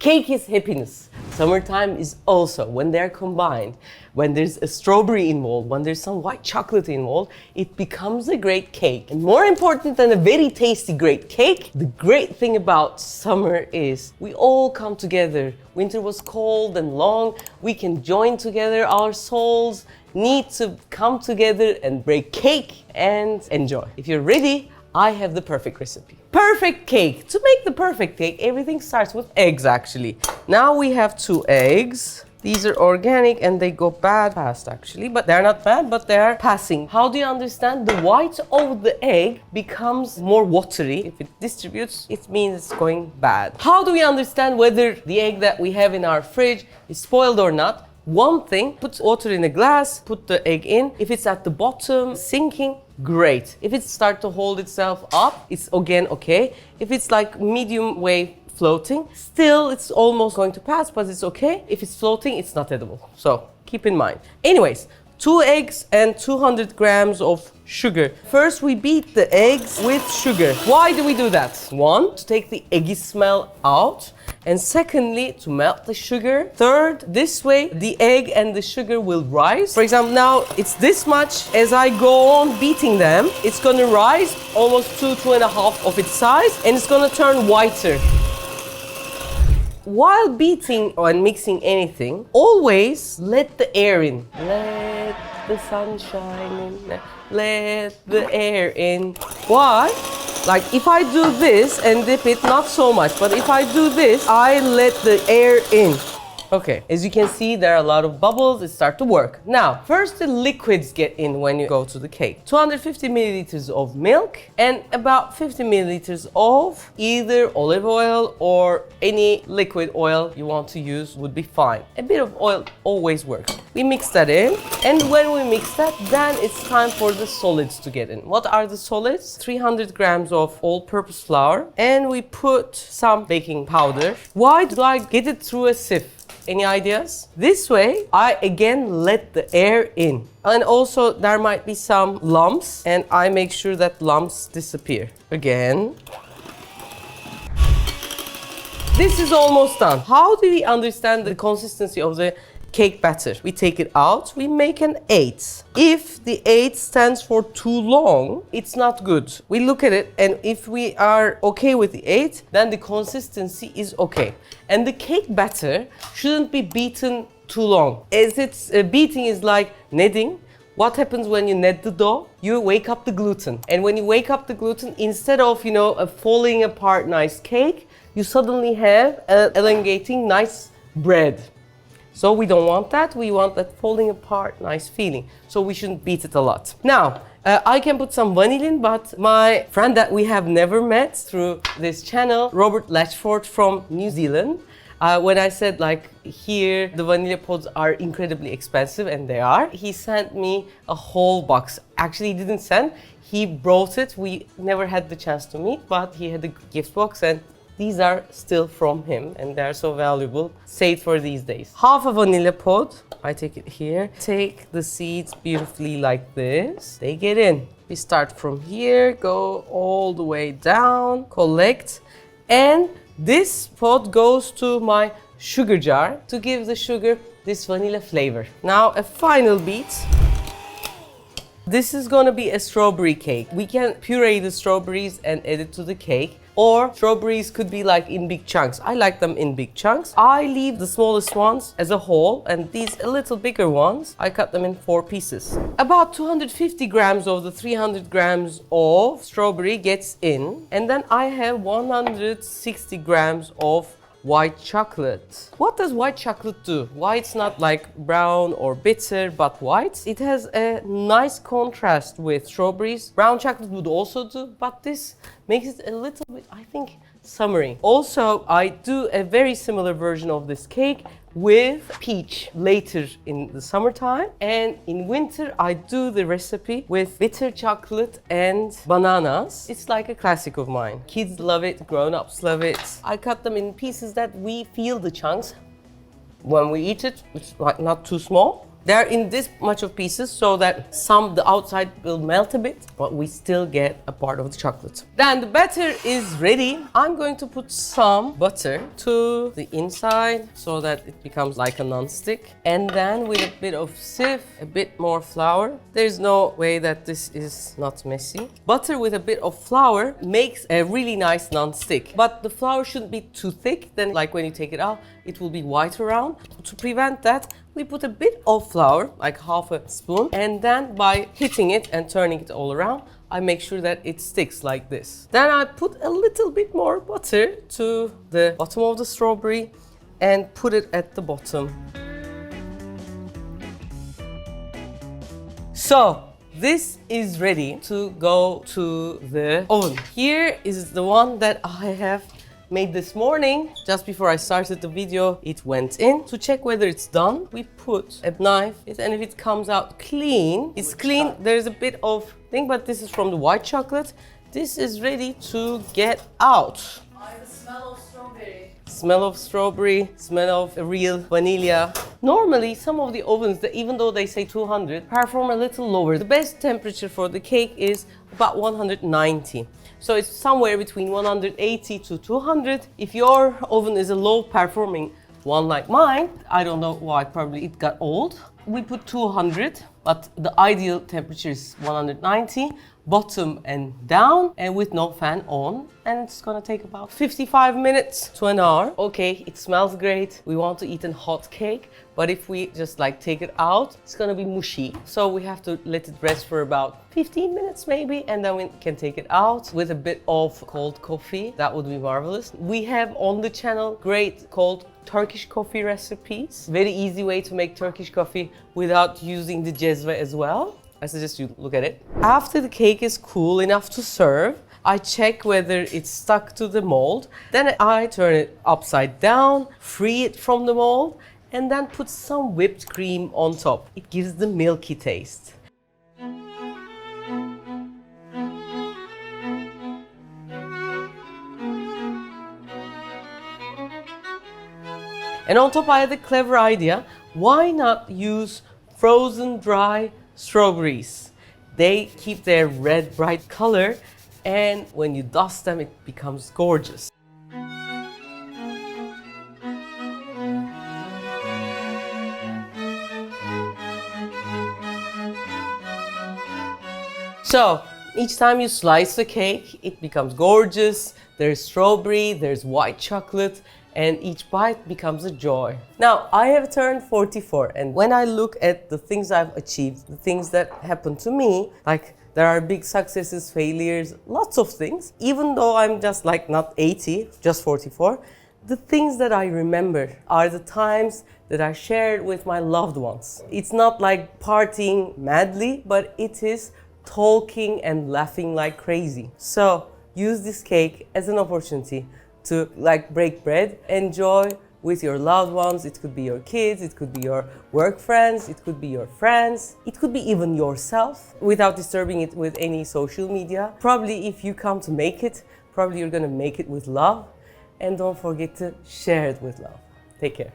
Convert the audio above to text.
Cake is happiness. Summertime is also, when they're combined, when there's a strawberry involved, when there's some white chocolate involved, it becomes a great cake. And more important than a very tasty great cake, the great thing about summer is we all come together. Winter was cold and long. We can join together. Our souls need to come together and break cake and enjoy. If you're ready, I have the perfect recipe. Perfect cake. To make the perfect cake, everything starts with eggs actually. Now we have 2 eggs. These are organic and they go bad fast actually, but they're not bad, but they are passing. How do you understand? The white of the egg becomes more watery. If it distributes, it means it's going bad. How do we understand whether the egg that we have in our fridge is spoiled or not? One thing, put water in a glass, put the egg in. If it's at the bottom, sinking, great. If it starts to hold itself up, it's again okay. If it's like medium way floating, still it's almost going to pass, but it's okay. If it's floating, it's not edible. So keep in mind. Anyways, 2 eggs and 200 grams of sugar. First, we beat the eggs with sugar. Why do we do that? 1, to take the eggy smell out. And secondly, to melt the sugar. Third, this way, the egg and the sugar will rise. For example, now it's this much. As I go on beating them, it's gonna rise almost 2.5 of its size, and it's gonna turn whiter. While beating and mixing anything, always let the air in. Let the sunshine in. Let the air in. Why? Like if I do this and dip it, not so much, but if I do this, I let the air in. Okay, as you can see, there are a lot of bubbles. It starts to work. Now, first the liquids get in when you go to the cake. 250 milliliters of milk and about 50 milliliters of either olive oil or any liquid oil you want to use would be fine. A bit of oil always works. We mix that in, and when we mix that, then it's time for the solids to get in. What are the solids? 300 grams of all-purpose flour, and we put some baking powder. Why do I get it through a sift? Any ideas? This way, I again let the air in. And also there might be some lumps, and I make sure that lumps disappear. Again. This is almost done. How do we understand the consistency of the cake batter? We take it out, we make an 8. If the 8 stands for too long, it's not good. We look at it, and if we are okay with the 8, then the consistency is okay. And the cake batter shouldn't be beaten too long. As it's beating is like kneading. What happens when you knead the dough? You wake up the gluten. And when you wake up the gluten, instead of, a falling apart nice cake, you suddenly have an elongating nice bread. So we don't want that. We want that falling apart, nice feeling. So we shouldn't beat it a lot. Now, I can put some vanillin, but my friend that we have never met through this channel, Robert Latchford from New Zealand, when I said here the vanilla pods are incredibly expensive, and they are, he sent me a whole box. Actually, he didn't send, he brought it. We never had the chance to meet, but he had a gift box, and these are still from him, and they're so valuable, saved for these days. Half a vanilla pod, I take it here. Take the seeds beautifully like this. They get in. We start from here, go all the way down, collect, and this pod goes to my sugar jar to give the sugar this vanilla flavor. Now a final beat. This is gonna be a strawberry cake. We can puree the strawberries and add it to the cake. Or strawberries could be in big chunks. I like them in big chunks. I leave the smallest ones as a whole, and these a little bigger ones, I cut them in 4 pieces. About 250 grams of the 300 grams of strawberry gets in, and then I have 160 grams of white chocolate. What does white chocolate do? Why it's not brown or bitter, but white? It has a nice contrast with strawberries. Brown chocolate would also do, but this makes it a little bit, I think, summery. Also, I do a very similar version of this cake with peach later in the summertime, and in winter I do the recipe with bitter chocolate and bananas. It's like a classic of mine. Kids love it, grown-ups love it. I cut them in pieces that we feel the chunks. When we eat it, it's not too small, They're in this much of pieces so that the outside will melt a bit, but we still get a part of the chocolate. Then the batter is ready. I'm going to put some butter to the inside so that it becomes like a non-stick. And then with a bit of sift, a bit more flour. There's no way that this is not messy. Butter with a bit of flour makes a really nice non-stick. But the flour shouldn't be too thick, then like when you take it out, it will be white around. To prevent that, we put a bit of flour, like half a spoon, and then by hitting it and turning it all around, I make sure that it sticks like this. Then I put a little bit more butter to the bottom of the strawberry and put it at the bottom. So, this is ready to go to the oven. Here is the one that I have made this morning. Just before I started the video, it went in. To check whether it's done, we put a knife, and if it comes out clean, it's clean. There's a bit of thing, but this is from the white chocolate. This is ready to get out. The smell of strawberry. Smell of strawberry, smell of real vanilla. Normally, some of the ovens, even though they say 200, perform a little lower. The best temperature for the cake is about 190. So it's somewhere between 180 to 200. If your oven is a low performing one like mine, I don't know why, probably it got old. We put 200, but the ideal temperature is 190, bottom and down, and with no fan on. And it's gonna take about 55 minutes to an hour. Okay, it smells great. We want to eat a hot cake, but if we just like take it out, it's gonna be mushy. So we have to let it rest for about 15 minutes maybe, and then we can take it out with a bit of cold coffee. That would be marvelous. We have on the channel great cold Turkish coffee recipes. Very easy way to make Turkish coffee without using the cezve as well. I suggest you look at it. After the cake is cool enough to serve, I check whether it's stuck to the mold. Then I turn it upside down, free it from the mold, and then put some whipped cream on top. It gives the milky taste. And on top I had a clever idea. Why not use frozen dry strawberries? They keep their red bright color, and when you dust them it becomes gorgeous. So each time you slice the cake, it becomes gorgeous. There's strawberry, there's white chocolate, and each bite becomes a joy. Now, I have turned 44, and when I look at the things I've achieved, the things that happened to me, like there are big successes, failures, lots of things. Even though I'm just like not 80, just 44, the things that I remember are the times that I shared with my loved ones. It's not like partying madly, but it is talking and laughing like crazy. So use this cake as an opportunity to like break bread, enjoy with your loved ones. It could be your kids, it could be your work friends, it could be your friends, it could be even yourself without disturbing it with any social media. Probably if you come to make it, probably you're gonna make it with love, and don't forget to share it with love. Take care.